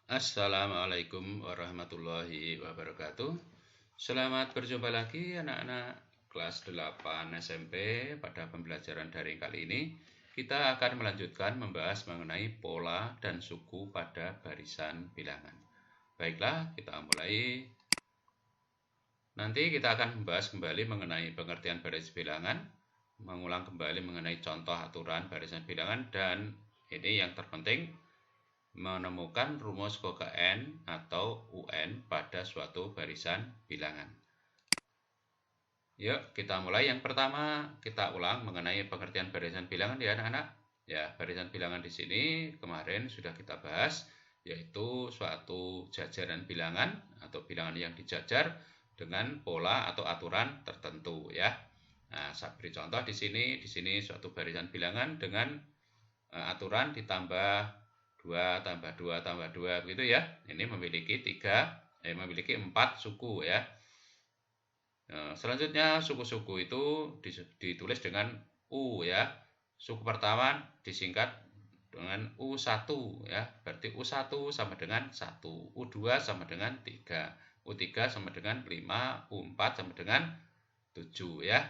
Assalamualaikum warahmatullahi wabarakatuh. Selamat berjumpa lagi anak-anak kelas 8 SMP. Pada pembelajaran daring kali ini kita akan melanjutkan membahas mengenai pola dan suku pada barisan bilangan. Baiklah, kita mulai. Nanti kita akan membahas kembali mengenai pengertian baris bilangan, mengulang kembali mengenai contoh aturan barisan bilangan, dan ini yang terpenting, menemukan rumus KKN atau UN pada suatu barisan bilangan. Yuk, kita mulai. Yang pertama, kita ulang mengenai pengertian barisan bilangan ya anak-anak. Ya, barisan bilangan di sini kemarin sudah kita bahas, yaitu suatu jajaran bilangan atau bilangan yang dijajar dengan pola atau aturan tertentu ya. Nah, saya beri contoh di sini suatu barisan bilangan dengan aturan ditambah 2 tambah 2 tambah 2 begitu ya. Ini memiliki 4 suku ya. Selanjutnya suku-suku itu ditulis dengan U ya. Suku pertama disingkat dengan U1 ya. Berarti U1 sama dengan 1, U2 sama dengan 3, U3 sama dengan 5, U4 sama dengan 7 ya.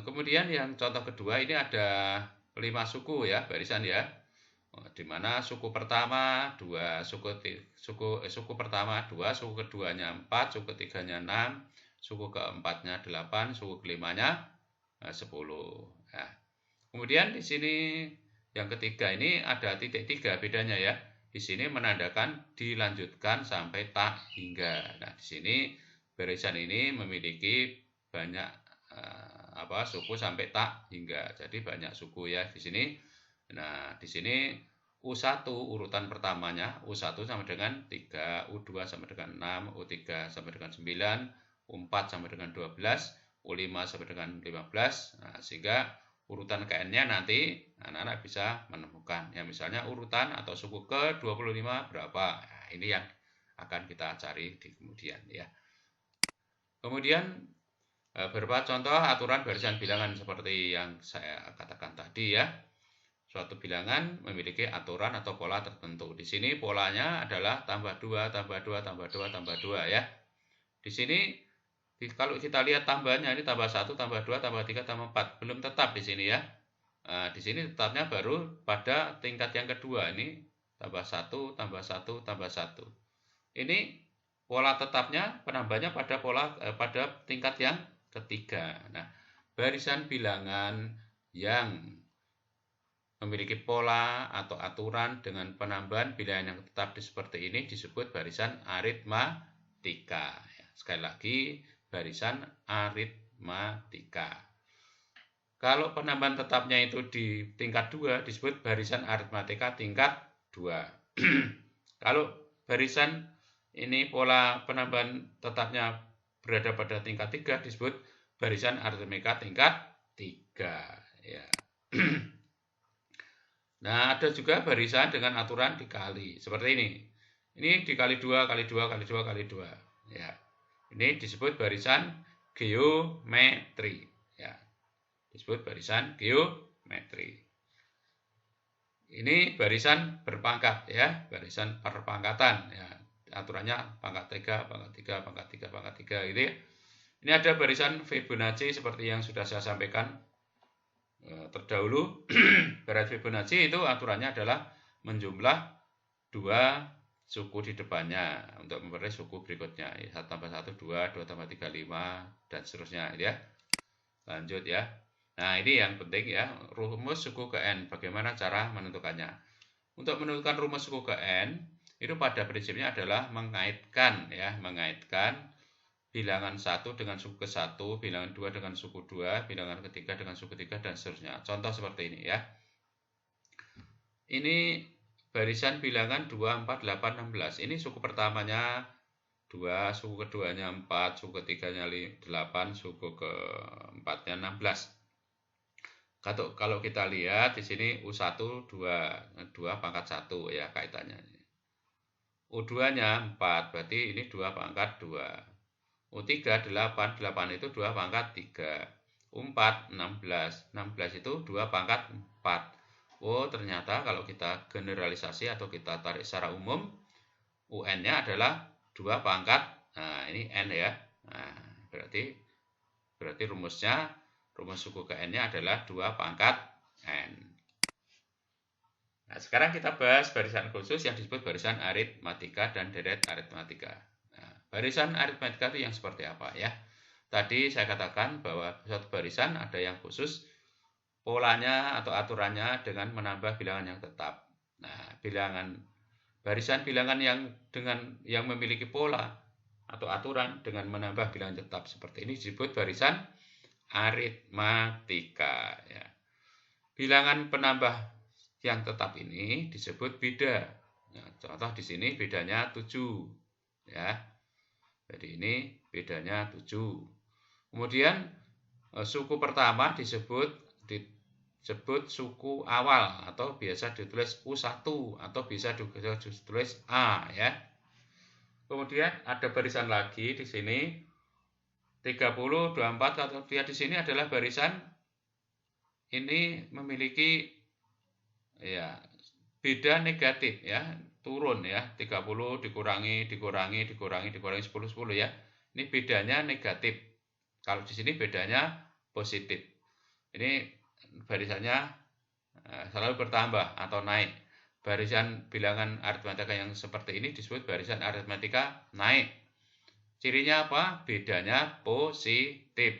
Kemudian yang contoh kedua ini ada 5 suku ya, barisan ya. Di mana suku pertama 2, suku pertama 2, suku keduanya 4, suku ketiganya 6, suku keempatnya 8, suku kelimanya 10. Nah, kemudian di sini yang ketiga ini ada titik 3 bedanya ya. Di sini menandakan dilanjutkan sampai tak hingga. Nah, di sini barisan ini memiliki banyak suku sampai tak hingga. Jadi banyak suku ya di sini. Nah, di sini U1 urutan pertamanya, U1 sama dengan 3, U2 sama dengan 6, U3 sama dengan 9, U4 sama dengan 12, U5 sama dengan 15. Nah, sehingga urutan KN-nya nanti anak-anak bisa menemukan. Ya, misalnya urutan atau suku ke-25 berapa. Nah, ini yang akan kita cari di kemudian ya. Kemudian beberapa contoh aturan barisan bilangan seperti yang saya katakan tadi ya. Suatu bilangan memiliki aturan atau pola tertentu. Di sini polanya adalah tambah 2, tambah 2, tambah 2, tambah 2 ya. Di sini kalau kita lihat tambahnya ini tambah 1, tambah 2, tambah 3, tambah 4. Belum tetap di sini ya. Nah, di sini tetapnya baru pada tingkat yang kedua ini tambah 1, tambah 1, tambah 1. Ini pola tetapnya penambahnya pada tingkat yang ketiga. Nah, barisan bilangan yang memiliki pola atau aturan dengan penambahan bilangan yang tetap seperti ini disebut barisan aritmatika. Sekali lagi, barisan aritmatika. Kalau penambahan tetapnya itu di tingkat 2 disebut barisan aritmatika tingkat 2. Kalau barisan ini pola penambahan tetapnya berada pada tingkat 3 disebut barisan aritmatika tingkat 3 ya. Nah, ada juga barisan dengan aturan dikali seperti ini. Ini dikali 2 kali 2 kali 2 kali 2 ya. Ini disebut barisan geometri ya. Disebut barisan geometri. Ini barisan berpangkat ya, barisan perpangkatan ya. Aturannya pangkat 3, pangkat 3, pangkat 3, pangkat 3 gitu ya. Ini ada barisan Fibonacci seperti yang sudah saya sampaikan terdahulu. Baris Fibonacci itu aturannya adalah menjumlah 2 suku di depannya untuk memperoleh suku berikutnya. 1 tambah 1, 2, 2 tambah 3, 5, dan seterusnya ya. Lanjut ya. Nah, ini yang penting ya, rumus suku ke N. Bagaimana cara menentukannya? Untuk menentukan rumus suku ke N, itu pada prinsipnya adalah mengaitkan bilangan 1 dengan suku ke-1, bilangan 2 dengan suku 2, bilangan ketiga dengan suku 3, dan seterusnya. Contoh seperti ini ya. Ini barisan bilangan 2, 4, 8, 16. Ini suku pertamanya 2, suku keduanya 4, suku ketiganya 8, suku keempatnya 16. Kalau kita lihat di sini U1 2 pangkat 1 ya kaitannya. U2-nya 4, berarti ini 2 pangkat 2. U3 8, 8 itu 2 pangkat 3. U4 16, 16 itu 2 pangkat 4. Oh, ternyata kalau kita generalisasi atau kita tarik secara umum, UN-nya adalah 2 pangkat, nah ini N ya. Nah, berarti rumus suku ke N-nya adalah 2 pangkat N. Nah, sekarang kita bahas barisan khusus yang disebut barisan aritmatika dan deret aritmatika. Nah, barisan aritmatika itu yang seperti apa ya? Tadi saya katakan bahwa suatu barisan ada yang khusus polanya atau aturannya dengan menambah bilangan yang tetap. Nah, barisan bilangan yang memiliki pola atau aturan dengan menambah bilangan tetap seperti ini disebut barisan aritmatika ya. Bilangan penambah yang tetap ini disebut beda. Nah, contoh di sini bedanya 7 ya. Jadi ini bedanya 7. Kemudian suku pertama disebut suku awal atau biasa ditulis U1 atau bisa ditulis A ya. Kemudian ada barisan lagi di sini 30, 24 atau lihat di sini adalah barisan ini memiliki ya beda negatif ya, turun ya, 30 dikurangi 10 ya. Ini bedanya negatif. Kalau di sini bedanya positif. Ini barisannya selalu bertambah atau naik. Barisan bilangan aritmatika yang seperti ini disebut barisan aritmatika naik. Cirinya apa? Bedanya positif.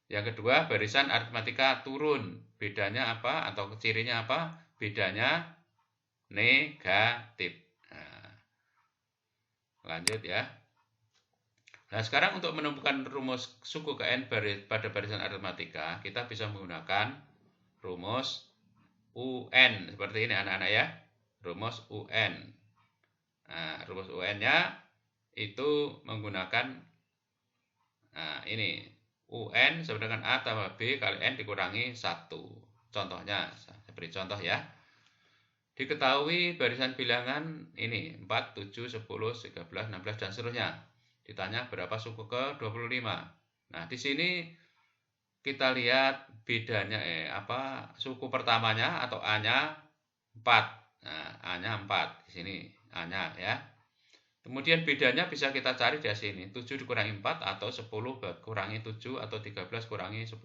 Yang kedua, barisan aritmatika turun. Bedanya apa atau cirinya apa? Bedanya negatif. Nah, lanjut ya. Nah, sekarang untuk menemukan rumus suku ke N pada barisan aritmatika, kita bisa menggunakan rumus UN. Seperti ini anak-anak ya. Rumus UN. Nah, rumus UN-nya itu menggunakan ini. UN sama dengan A tambah B kali N dikurangi 1. Contohnya, saya beri contoh ya. Diketahui barisan bilangan ini 4, 7, 10, 13, 16, dan seterusnya. Ditanya berapa suku ke 25. Nah, di sini kita lihat bedanya suku pertamanya atau A-nya 4. Nah, A-nya 4 di sini A-nya ya. Kemudian bedanya bisa kita cari di sini. 7 dikurangi 4 atau 10 kurangi 7 atau 13 kurangi 10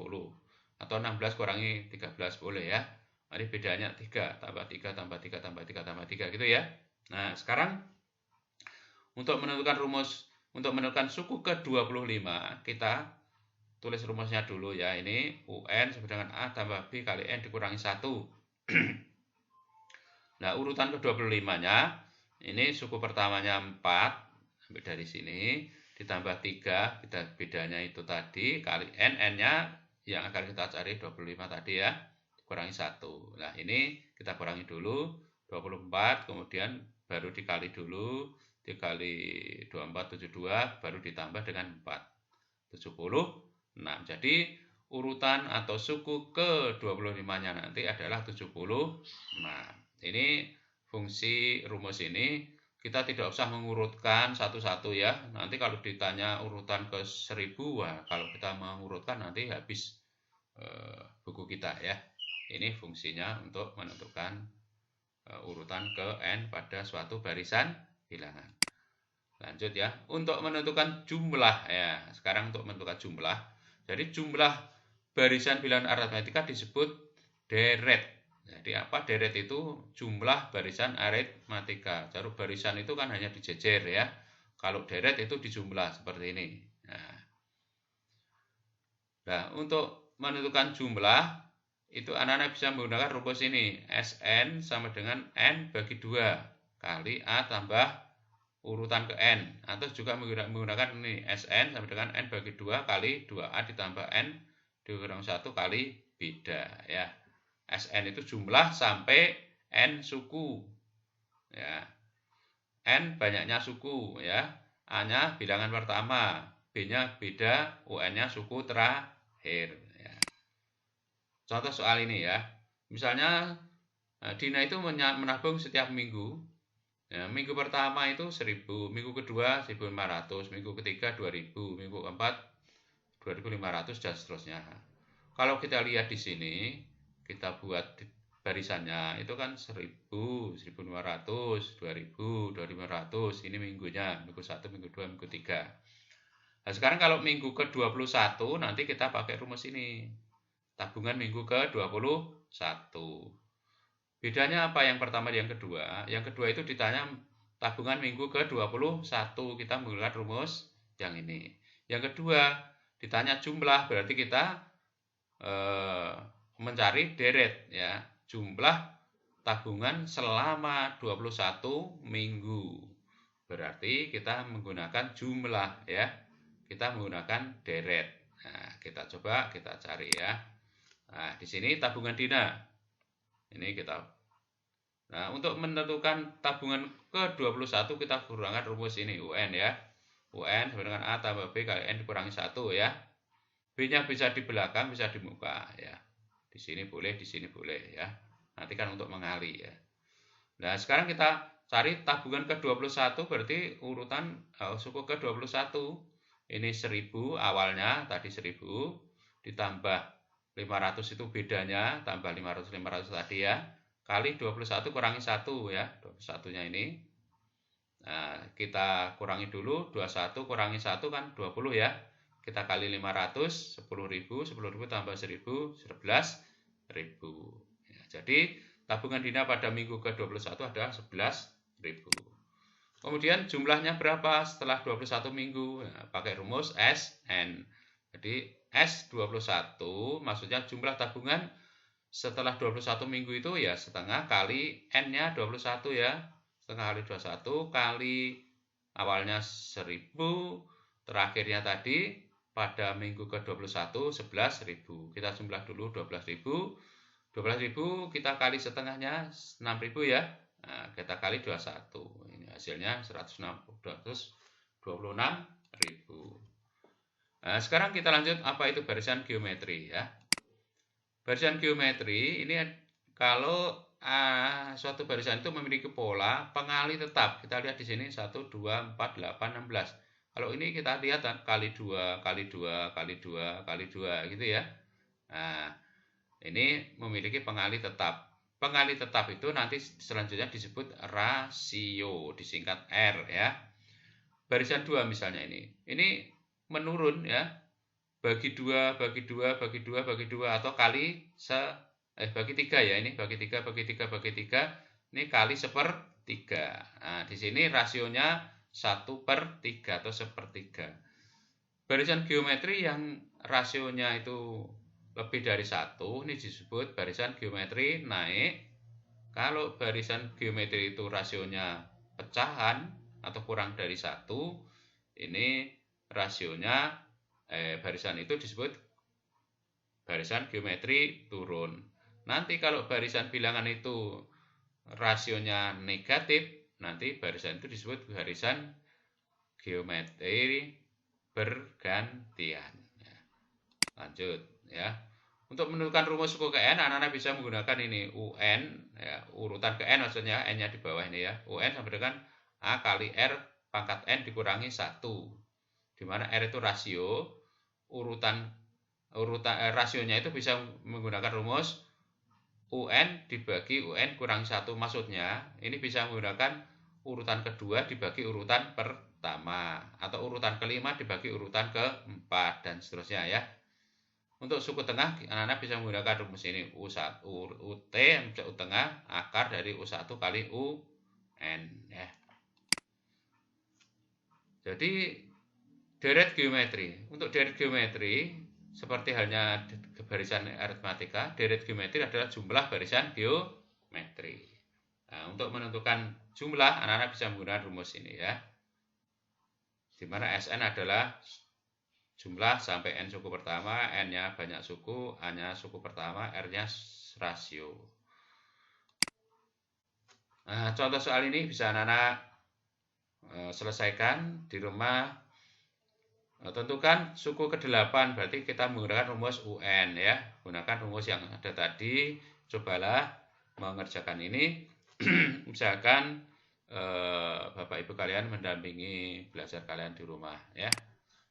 atau 16 kurangi 13 boleh ya. Ini bedanya 3 tambah 3 tambah 3 tambah 3 tambah 3 gitu ya. Nah, sekarang untuk menentukan suku ke-25 kita tulis rumusnya dulu ya. Ini UN sama dengan A tambah B kali N dikurangi 1. Nah, urutan ke-25-nya ini suku pertamanya 4 sampai dari sini ditambah 3, bedanya itu tadi kali N-nya yang akan kita cari 25 tadi ya, kurangi 1. Nah, ini kita kurangi dulu 24, kemudian baru dikali dulu, dikali 24 72 baru ditambah dengan 4 76. Jadi urutan atau suku ke-25-nya nanti adalah 76. Ini fungsi rumus ini kita tidak usah mengurutkan satu-satu ya. Nanti kalau ditanya urutan ke 1000, kalau kita mengurutkan nanti habis buku kita ya. Ini fungsinya untuk menentukan urutan ke N pada suatu barisan bilangan. Lanjut ya. Untuk menentukan jumlah ya. Sekarang untuk menentukan jumlah. Jadi jumlah barisan bilangan aritmatika disebut deret. Jadi apa deret itu? Jumlah barisan aritmatika. Jadi barisan itu kan hanya dijejer ya. Kalau deret itu dijumlah seperti ini. Nah, untuk menentukan jumlah itu anak-anak bisa menggunakan rumus ini. Sn sama dengan N bagi 2 kali A tambah urutan ke N. Atau juga menggunakan ini. Sn sama dengan N bagi 2 kali 2A ditambah N dikurang 1 kali beda ya. Sn itu jumlah sampai N suku ya. N banyaknya suku ya. A-nya bilangan pertama, B-nya beda, UN-nya suku terakhir ya. Contoh soal ini ya. Misalnya Dina itu menabung setiap minggu. Ya, minggu pertama itu 1000, minggu kedua 1500, minggu ketiga 2000, minggu keempat 2500 dan seterusnya. Kalau kita lihat di sini, kita buat barisannya itu kan 1000, 1500, 2000, 2500. Ini minggunya, minggu 1, minggu 2, minggu 3. Nah, sekarang kalau minggu ke-21 nanti kita pakai rumus ini. Tabungan minggu ke-21. Bedanya apa yang pertama dan yang kedua? Yang kedua itu ditanya tabungan minggu ke-21, kita menggunakan rumus yang ini. Yang kedua, ditanya jumlah, berarti kita mencari deret ya, jumlah tabungan selama 21 minggu. Berarti kita menggunakan jumlah ya. Kita menggunakan deret. Nah, kita coba kita cari ya. Nah, di sini tabungan dina. Ini kita. Nah, untuk menentukan tabungan ke-21 kita gunakan rumus ini UN ya. UN sama dengan A tambah B kali N dikurangi 1 ya. B-nya bisa di belakang, bisa di muka ya. Di sini boleh, di sini boleh ya. Nanti kan untuk mengali ya. Nah, sekarang kita cari tabungan ke-21 berarti urutan suku ke-21. Ini 1000 awalnya, tadi 1000 ditambah 500 itu bedanya, tambah 500 tadi ya. Kali 21 kurangi 1 ya, 21-nya ini. Nah, kita kurangi dulu, 21 kurangi 1 kan 20 ya. Kita kali 500, 10.000, 10.000 tambah 1.000, 11.000. Ya, jadi tabungan dina pada minggu ke-21 adalah 11.000. Kemudian jumlahnya berapa setelah 21 minggu? Nah, pakai rumus SN. Jadi S21 maksudnya jumlah tabungan setelah 21 minggu itu ya setengah kali N-nya 21 ya. Setengah kali 21 kali awalnya 1000, terakhirnya tadi pada minggu ke-21 11.000. Kita jumlah dulu 12.000. 12.000 kita kali setengahnya 6.000 ya. Nah, kita kali 21. Ini hasilnya 226.000. Nah, sekarang kita lanjut apa itu barisan geometri ya. Barisan geometri ini kalau suatu barisan itu memiliki pola pengali tetap. Kita lihat di sini 1, 2, 4, 8, 16. Kalau ini kita lihat kali 2, kali 2, kali 2, kali 2 gitu ya. Nah, ini memiliki pengali tetap. Pengali tetap itu nanti selanjutnya disebut rasio, disingkat R ya. Barisan 2 misalnya ini. Ini menurun ya. Bagi 2, bagi 2, bagi 2, bagi 2 atau kali bagi 3 ya. Ini bagi 3, bagi 3, bagi 3. Ini kali 1/3. Nah, di sini rasionya 1/3 atau 1/3. Barisan geometri yang rasionya itu lebih dari 1, ini disebut barisan geometri naik. Kalau barisan geometri itu rasionya pecahan atau kurang dari 1, ini rasionya barisan itu disebut barisan geometri turun. Nanti kalau barisan bilangan itu rasionya negatif, nanti barisan itu disebut barisan geometri bergantian. Lanjut ya. Untuk menentukan rumus suku ke N, anak-anak bisa menggunakan ini UN ya, urutan ke N maksudnya, N-nya di bawah ini ya. UN sama dengan A kali R pangkat N dikurangi 1. Di mana R itu rasio, urutan rasionya itu bisa menggunakan rumus UN dibagi UN kurangi 1. Maksudnya ini bisa menggunakan urutan kedua dibagi urutan pertama, atau urutan kelima dibagi urutan keempat, dan seterusnya ya. Untuk suku tengah, anak-anak bisa menggunakan rumus ini U1, UT, U tengah, akar dari U1 kali UN ya. Jadi deret geometri. Untuk deret geometri, seperti halnya barisan aritmatika, deret geometri adalah jumlah barisan geometri. Nah, untuk menentukan jumlah, anak-anak bisa menggunakan rumus ini ya. Di mana SN adalah jumlah sampai N suku pertama, N-nya banyak suku, A-nya suku pertama, R-nya rasio. Nah, contoh soal ini bisa anak-anak selesaikan di rumah. Tentukan suku ke-8, berarti kita menggunakan rumus UN ya. Gunakan rumus yang ada tadi, cobalah mengerjakan ini. Usahakan Bapak Ibu kalian mendampingi belajar kalian di rumah ya.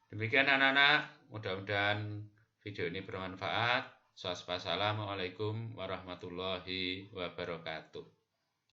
Demikian anak-anak, mudah-mudahan video ini bermanfaat. Assalamualaikum warahmatullahi wabarakatuh.